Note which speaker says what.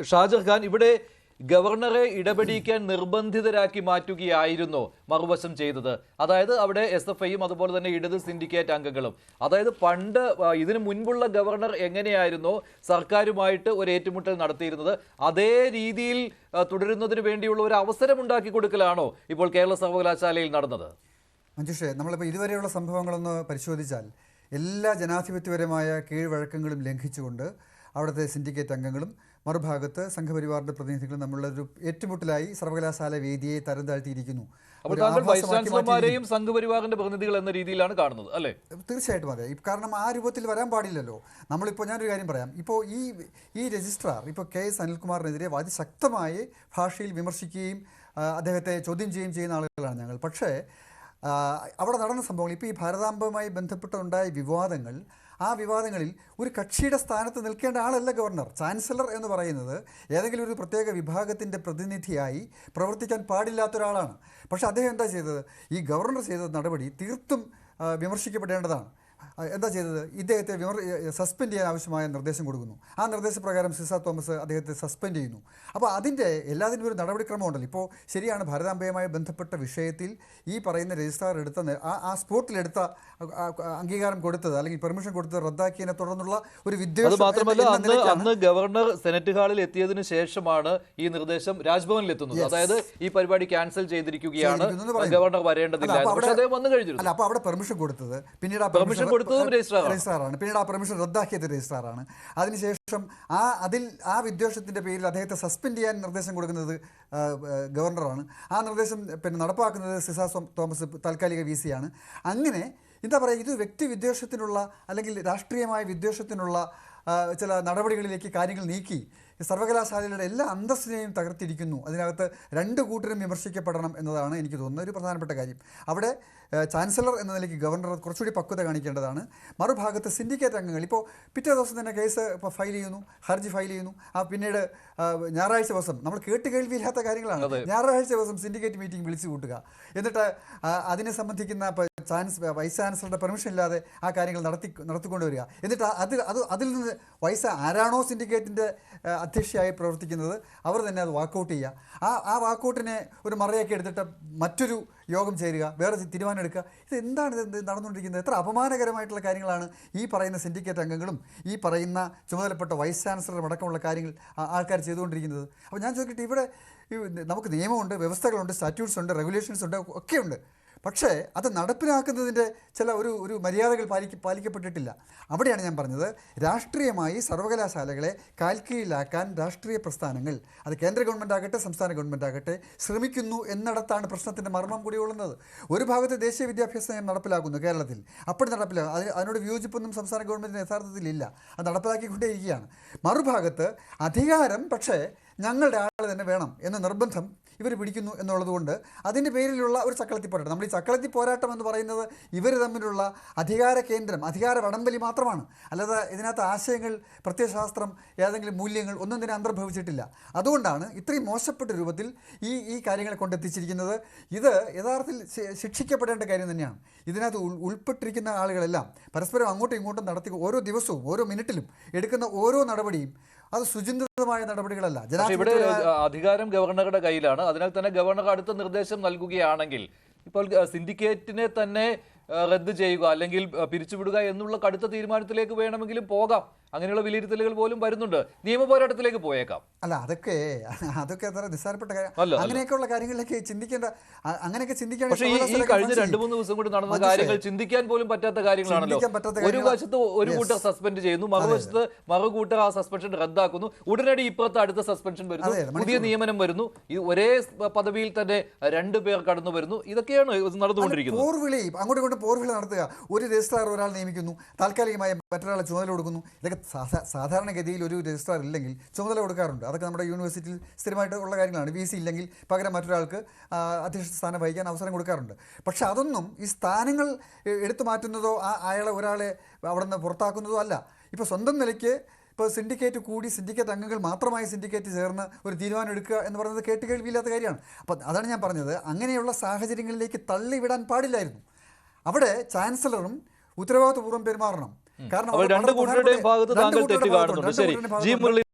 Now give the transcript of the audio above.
Speaker 1: ഷാജർ ഖാൻ ഇവിടെ ഗവർണറെ ഇടപെടിക്കാൻ നിർബന്ധിതരാക്കി മാറ്റുകയായിരുന്നു മറുവശം ചെയ്തത്. അതായത് അവിടെ SFIയും അതുപോലെ തന്നെ ഇടത് സിൻഡിക്കേറ്റ് അംഗങ്ങളും. അതായത് പണ്ട് ഇതിനു മുൻപുള്ള ഗവർണർ എങ്ങനെയായിരുന്നോ സർക്കാരുമായിട്ട് ഒരു ഏറ്റുമുട്ടൽ നടത്തിയിരുന്നത്, അതേ രീതിയിൽ തുടരുന്നതിന് വേണ്ടിയുള്ള ഒരു അവസരം ഉണ്ടാക്കി കൊടുക്കലാണോ ഇപ്പോൾ കേരള സർവകലാശാലയിൽ നടന്നത്?
Speaker 2: മഞ്ജുഷേ, നമ്മളിപ്പോൾ ഇതുവരെയുള്ള സംഭവങ്ങളൊന്ന് പരിശോധിച്ചാൽ എല്ലാ ജനാധിപത്യപരമായ കീഴ്വഴക്കങ്ങളും ലംഘിച്ചുകൊണ്ട് അവിടുത്തെ സിൻഡിക്കേറ്റ് അംഗങ്ങളും മറുഭാഗത്ത് സംഘപരിവാറിന്റെ പ്രതിനിധികളും തമ്മിലുള്ളൊരു ഏറ്റുമുട്ടലായി സർവകലാശാല വേദിയെ തരം താഴ്ത്തിയിരിക്കുന്നു.
Speaker 1: അപ്പോൾ താങ്കൾ വൈസ് ചാൻസലർമാരെയും സംഘപരിവാറിന്റെ പ്രതിനിധികൾ എന്ന രീതിയിലാണ് കാണുന്നത് അല്ലേ?
Speaker 2: തീർച്ചയായിട്ടും അതെ. കാരണം ആ രൂപത്തിൽ വരാൻ പാടില്ലല്ലോ. നമ്മളിപ്പോൾ ഞാനൊരു കാര്യം പറയാം. ഇപ്പോൾ ഈ രജിസ്ട്രാർ ഇപ്പോൾ KS അനിൽകുമാറിനെതിരെ അതിശക്തമായി ഭാഷയിൽ വിമർശിക്കുകയും അദ്ദേഹത്തെ ചോദ്യം ചെയ്യുകയും ചെയ്യുന്ന ആളുകളാണ് ഞങ്ങൾ. പക്ഷേ അവിടെ നടന്ന സംഭവങ്ങൾ, ഇപ്പോൾ ഈ ഭാരതാംബയുമായി ബന്ധപ്പെട്ടുണ്ടായ വിവാദങ്ങൾ, ആ വിവാദങ്ങളിൽ ഒരു കക്ഷിയുടെ സ്ഥാനത്ത് നിൽക്കേണ്ട ആളല്ല ഗവർണർ. ചാൻസലർ എന്ന് പറയുന്നത് ഏതെങ്കിലും ഒരു പ്രത്യേക വിഭാഗത്തിൻ്റെ പ്രതിനിധിയായി പ്രവർത്തിക്കാൻ പാടില്ലാത്ത ഒരാളാണ്. പക്ഷേ അദ്ദേഹം എന്താ ചെയ്തത്? ഈ ഗവർണർ ചെയ്ത നടപടി തീർത്തും വിമർശിക്കപ്പെടേണ്ടതാണ്. എന്താ ചെയ്തത്? ഇദ്ദേഹത്തെ സസ്പെൻഡ് ചെയ്യാൻ ആവശ്യമായ നിർദ്ദേശം കൊടുക്കുന്നു. ആ നിർദ്ദേശപ്രകാരം സിസ തോമസ് അദ്ദേഹത്തെ സസ്പെൻഡ് ചെയ്യുന്നു. അപ്പോൾ എല്ലാത്തിനും ഒരു നടപടിക്രമമുണ്ടല്ലോ. ഇപ്പോൾ ശരിയാണ്, ഭാരതാംബയുമായി ബന്ധപ്പെട്ട വിഷയത്തിൽ ഈ പറയുന്ന രജിസ്ട്രാർ എടുത്ത ആ സ്പോട്ടിലെടുത്ത അംഗീകാരം കൊടുത്തത് അല്ലെങ്കിൽ പെർമിഷൻ കൊടുത്തത് റദ്ദാക്കിയതിനെ തുടർന്നുള്ള ഒരു വിദ്വേഷം.
Speaker 1: മാത്രമല്ല അന്ന് ഗവർണർ സെനറ്റ് ഹാളിൽ എത്തിയതിനു ശേഷമാണ് ഈ നിർദ്ദേശം രാജ്ഭവനിൽ എത്തുന്നത്. അതായത് ഈ പരിപാടി ക്യാൻസൽ ചെയ്തിരിക്കുകയാണ്, ഗവർണർ വരേണ്ടതില്ല.
Speaker 2: അല്ല, അപ്പോൾ അവിടെ പെർമിഷൻ കൊടുത്തത് പിന്നീട്
Speaker 1: പെർമിഷൻ
Speaker 2: രജിസ്ട്രാറാണ്. പിന്നീട് ആ പെർമിഷൻ റദ്ദാക്കിയത് രജിസ്ട്രാറാണ്. അതിനുശേഷം ആ വിദ്വേഷത്തിൻ്റെ പേരിൽ അദ്ദേഹത്തെ സസ്പെൻഡ് ചെയ്യാൻ നിർദ്ദേശം കൊടുക്കുന്നത് ഗവർണറാണ്. ആ നിർദ്ദേശം നടപ്പാക്കുന്നത് സിസ തോമസ് താൽക്കാലിക VC ആണ്. അങ്ങനെ എന്താ പറയുക, ഇത് വ്യക്തി വിദ്വേഷത്തിനുള്ള അല്ലെങ്കിൽ രാഷ്ട്രീയമായ വിദ്വേഷത്തിനുള്ള ചില നടപടികളിലേക്ക് കാര്യങ്ങൾ നീക്കി സർവകലാശാലയുടെ എല്ലാ അന്തസ്സിനെയും തകർത്തിരിക്കുന്നു. അതിനകത്ത് രണ്ട് കൂട്ടരും വിമർശിക്കപ്പെടണം എന്നതാണ് എനിക്ക് തോന്നുന്ന ഒരു പ്രധാനപ്പെട്ട കാര്യം. അവിടെ ചാൻസലർ എന്ന നിലയ്ക്ക് ഗവർണർ കുറച്ചുകൂടി പക്വത കാണിക്കേണ്ടതാണ്. മറുഭാഗത്ത് സിൻഡിക്കേറ്റ് അംഗങ്ങൾ ഇപ്പോൾ പിറ്റേ ദിവസം തന്നെ കേസ് ഫയൽ ചെയ്യുന്നു, ഹർജി ഫയൽ ചെയ്യുന്നു. പിന്നീട് ഞായറാഴ്ച ദിവസം, നമ്മൾ കേൾവിയില്ലാത്ത കാര്യങ്ങളാണ്, ഞായറാഴ്ച ദിവസം സിൻഡിക്കേറ്റ് മീറ്റിംഗ് വിളിച്ചു കൂട്ടുക, എന്നിട്ട് അതിനെ സംബന്ധിക്കുന്ന വൈസ് ചാൻസലറുടെ പെർമിഷൻ ഇല്ലാതെ ആ കാര്യങ്ങൾ നടത്തിക്കൊണ്ടുവരിക. എന്നിട്ട് അതിൽ നിന്ന് ആരാണോ സിൻഡിക്കേറ്റിൻ്റെ അധ്യക്ഷയായി പ്രവർത്തിക്കുന്നത് അവർ തന്നെ അത് വാക്കൗട്ട് ചെയ്യുക. ആ വാക്കൗട്ടിനെ ഒരു മറയാക്കി എടുത്തിട്ട് മറ്റൊരു യോഗം ചേരുക, വേറെ തീരുമാനം എടുക്കുക. എന്താണ് നടന്നുകൊണ്ടിരിക്കുന്നത്? എത്ര അപമാനകരമായിട്ടുള്ള കാര്യങ്ങളാണ് ഈ പറയുന്ന സിൻഡിക്കേറ്റ് അംഗങ്ങളും ഈ പറയുന്ന ചുമതലപ്പെട്ട വൈസ് ചാൻസലറും അടക്കമുള്ള കാര്യങ്ങൾ ആൾക്കാർ ചെയ്തുകൊണ്ടിരിക്കുന്നത്. അപ്പോൾ ഞാൻ ചോദിക്കട്ടെ, ഇവിടെ നമുക്ക് നിയമമുണ്ട്, വ്യവസ്ഥകളുണ്ട്, സ്റ്റാറ്റ്യൂട്ട്സ് ഉണ്ട്, റെഗുലേഷൻസ് ഉണ്ട്, ഒക്കെയുണ്ട്. പക്ഷേ അത് നടപ്പിലാക്കുന്നതിൻ്റെ ചില ഒരു മര്യാദകൾ പാലിക്കപ്പെട്ടിട്ടില്ല. അവിടെയാണ് ഞാൻ പറഞ്ഞത്, രാഷ്ട്രീയമായി സർവകലാശാലകളെ കാൽക്കീഴിലാക്കാൻ രാഷ്ട്രീയ പ്രസ്ഥാനങ്ങൾ, അത് കേന്ദ്ര ഗവൺമെൻറ് ആകട്ടെ സംസ്ഥാന ഗവൺമെൻറ് ആകട്ടെ, ശ്രമിക്കുന്നു എന്നിടത്താണ് പ്രശ്നത്തിൻ്റെ മർമ്മം കൂടി ഉള്ളത്. ഒരു ഭാഗത്ത് ദേശീയ വിദ്യാഭ്യാസ നയം നടപ്പിലാക്കുന്നു കേരളത്തിൽ, അപ്പോൾ അതിനോട് വിയോജിപ്പൊന്നും സംസ്ഥാന ഗവൺമെൻറ്റിന് യഥാർത്ഥത്തിലില്ല, അത് നടപ്പിലാക്കിക്കൊണ്ടേയിരിക്കുകയാണ്. മറുഭാഗത്ത് അധികാരം പക്ഷേ ഞങ്ങളുടെ ആൾ തന്നെ വേണം എന്ന നിർബന്ധം ഇവർ പിടിക്കുന്നു എന്നുള്ളതുകൊണ്ട് അതിൻ്റെ പേരിലുള്ള ഒരു ചക്കളത്തി പോരാട്ടം. നമ്മൾ ഈ ചക്കളത്തി പോരാട്ടം എന്ന് പറയുന്നത് ഇവർ തമ്മിലുള്ള അധികാര കേന്ദ്രം, അധികാര വടംവലി മാത്രമാണ്. അല്ലാതെ ഇതിനകത്ത് ആശയങ്ങൾ, പ്രത്യയശാസ്ത്രം, ഏതെങ്കിലും മൂല്യങ്ങൾ ഒന്നും തന്നെ അന്തർഭവിച്ചിട്ടില്ല. അതുകൊണ്ടാണ് ഇത്രയും മോശപ്പെട്ട രൂപത്തിൽ ഈ കാര്യങ്ങളെ കൊണ്ടെത്തിച്ചിരിക്കുന്നത്. ഇത് യഥാർത്ഥത്തിൽ ശിക്ഷിക്കപ്പെടേണ്ട കാര്യം തന്നെയാണ്. ഇതിനകത്ത് ഉൾപ്പെട്ടിരിക്കുന്ന ആളുകളെല്ലാം പരസ്പരം അങ്ങോട്ടും ഇങ്ങോട്ടും നടത്തി ഓരോ ദിവസവും ഓരോ മിനിറ്റിലും എടുക്കുന്ന ഓരോ നടപടിയും അത് സുചിന്തിതമായ നടപടികളല്ല.
Speaker 1: ഇവിടെ അധികാരം ഗവർണറുടെ കയ്യിലാണ്. അതിനാൽ തന്നെ ഗവർണർ അടുത്ത നിർദ്ദേശം നൽകുകയാണെങ്കിൽ ഇപ്പോൾ സിൻഡിക്കേറ്റിനെ തന്നെ റദ്ദ് ചെയ്യുക അല്ലെങ്കിൽ പിരിച്ചുവിടുക എന്നുള്ള കടുത്ത തീരുമാനത്തിലേക്ക് വേണമെങ്കിലും പോകാം. അങ്ങനെയുള്ള വിലയിരുത്തലുകൾ പോലും വരുന്നുണ്ട്. നിയമ പോരാട്ടത്തിലേക്ക് പോയേക്കാം.
Speaker 2: അല്ല, അതൊക്കെ അത്ര നിസ്സാരപ്പെട്ട കാര്യം. അങ്ങനെയൊക്കെയുള്ള കാര്യങ്ങളിലേക്ക് അങ്ങനെയൊക്കെ ചിന്തിക്കാൻ.
Speaker 1: പക്ഷേ ഈ കഴിഞ്ഞ 2-3 ദിവസം കൊണ്ട് നടന്ന കാര്യങ്ങൾ ചിന്തിക്കാൻ പോലും പറ്റാത്ത കാര്യങ്ങളാണല്ലോ. ഒരു വശത്ത് ഒരു കൂട്ടർ സസ്പെൻഡ് ചെയ്യുന്നു, മറുവശത്ത് മറുകൂട്ടർ ആ സസ്പെൻഷൻ റദ്ദാക്കുന്നു. ഉടനടി ഇപ്പുറത്ത് അടുത്ത സസ്പെൻഷൻ വരുന്നു, പുതിയ നിയമനം വരുന്നു. ഈ ഒരേ പദവിയിൽ തന്നെ 2 പേർ കടന്നു വരുന്നു. ഇതൊക്കെയാണ് നടന്നുകൊണ്ടിരിക്കുന്നത്.
Speaker 2: പോർവിളി നടത്തുക. ഒരു രജിസ്ട്രാർ ഒരാൾ നിയമിക്കുന്നു, താൽക്കാലികമായി മറ്റൊരാളെ ചുമതല കൊടുക്കുന്നു. ഇതൊക്കെ സാധാരണഗതിയിൽ ഒരു രജിസ്ട്രാർ ഇല്ലെങ്കിൽ ചുമതല കൊടുക്കാറുണ്ട്. അതൊക്കെ നമ്മുടെ യൂണിവേഴ്സിറ്റിയിൽ സ്ഥിരമായിട്ട് ഉള്ള കാര്യങ്ങളാണ്. VC ഇല്ലെങ്കിൽ പകരം മറ്റൊരാൾക്ക് അധ്യക്ഷ സ്ഥാനം വഹിക്കാൻ അവസരം കൊടുക്കാറുണ്ട്. പക്ഷെ അതൊന്നും ഈ സ്ഥാനങ്ങൾ എടുത്തു മാറ്റുന്നതോ ഒരാളെ അവിടെ നിന്ന് പുറത്താക്കുന്നതോ അല്ല. ഇപ്പോൾ സ്വന്തം നിലയ്ക്ക് ഇപ്പോൾ സിൻഡിക്കേറ്റ് അംഗങ്ങൾ മാത്രമായി സിൻഡിക്കേറ്റ് ചേർന്ന് ഒരു തീരുമാനം എടുക്കുക എന്ന് പറയുന്നത് കേൾവിയില്ലാത്ത കാര്യമാണ്. അപ്പോൾ അതാണ് ഞാൻ പറഞ്ഞത്, അങ്ങനെയുള്ള സാഹചര്യങ്ങളിലേക്ക് തള്ളിവിടാൻ പാടില്ലായിരുന്നു. അവിടെ ചാൻസലറും ഉത്തരവാദിത്വപൂർവ്വം പെരുമാറണം. കാരണം
Speaker 1: രണ്ട് കൂട്ടരുടെയും ഭാഗത്ത് താങ്കൾ തെറ്റ് കാണുന്നുണ്ട്. ശരി, ജി മുരളി